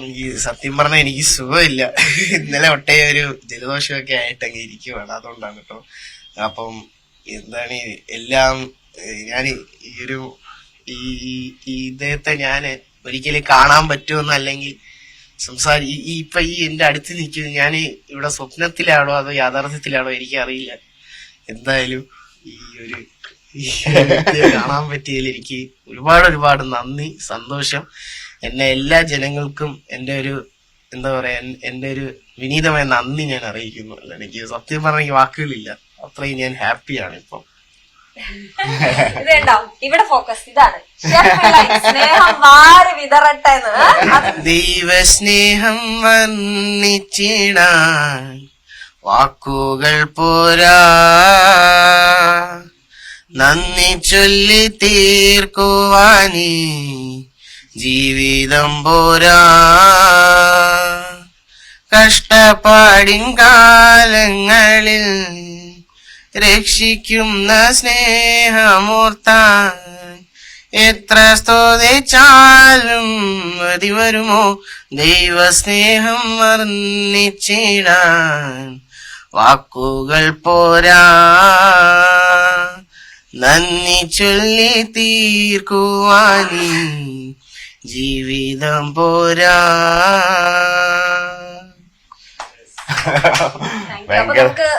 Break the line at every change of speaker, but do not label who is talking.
എനിക്ക് സത്യം പറഞ്ഞാൽ എനിക്ക് സുഖമില്ല. ഇന്നലെ ഒട്ടേ ഒരു ജലദോഷമൊക്കെ ആയിട്ട് അങ്ങ് ഇരിക്കുവാണ്, അതുകൊണ്ടാണ് കേട്ടോ. അപ്പം എന്താണ് എല്ലാം ഞാൻ ഈ ഒരു ഇദ്ദേഹത്തെ ഞാൻ ഒരിക്കലും കാണാൻ പറ്റുമെന്ന് അല്ലെങ്കിൽ ഇപ്പൊ ഈ എന്റെ അടുത്ത് നിൽക്കുന്നത് ഞാൻ ഇവിടെ സ്വപ്നത്തിലാണോ അതോ യാഥാർത്ഥ്യത്തിലാണോ എനിക്കറിയില്ല. എന്തായാലും ഈ ഒരു കാണാൻ പറ്റിയതിൽ എനിക്ക് ഒരുപാട് നന്ദി, സന്തോഷം. എന്നെ എല്ലാ ജനങ്ങൾക്കും എന്റെ ഒരു എന്താ പറയാ എന്റെ ഒരു വിനീതമായ നന്ദി ഞാൻ അറിയിക്കുന്നു. അല്ല, എനിക്ക് സത്യം പറഞ്ഞ വാക്കുകളില്ല, അത്രയും ഞാൻ ഹാപ്പിയാണ് ഇപ്പം.
ഇതുണ്ടോ ഇവിടെ ഫോക്കസ് ഇതാണ്, സ്നേഹം വാരി വിതറട്ടെ.
ദൈവസ്നേഹം വർണ്ണിച്ചിടാൻ വാക്കുകൾ പോരാ, നന്ദി ചൊല്ലി തീർക്കുവാനീ ജീവിതം പോരാ. കഷ്ടപ്പാടിൻ കാലങ്ങളിൽ രക്ഷിക്കുന്ന സ്നേഹമോർത്താൻ എത്ര സ്തുതിച്ചാലും മതി വരുമോ. ദൈവസ്നേഹം വർണ്ണിച്ചിടാൻ വാക്കുകൾ പോരാ, നന്ദി ചൊല്ലി തീർക്കുവാനീ ജീവിതം പോരാ.
നമുക്ക്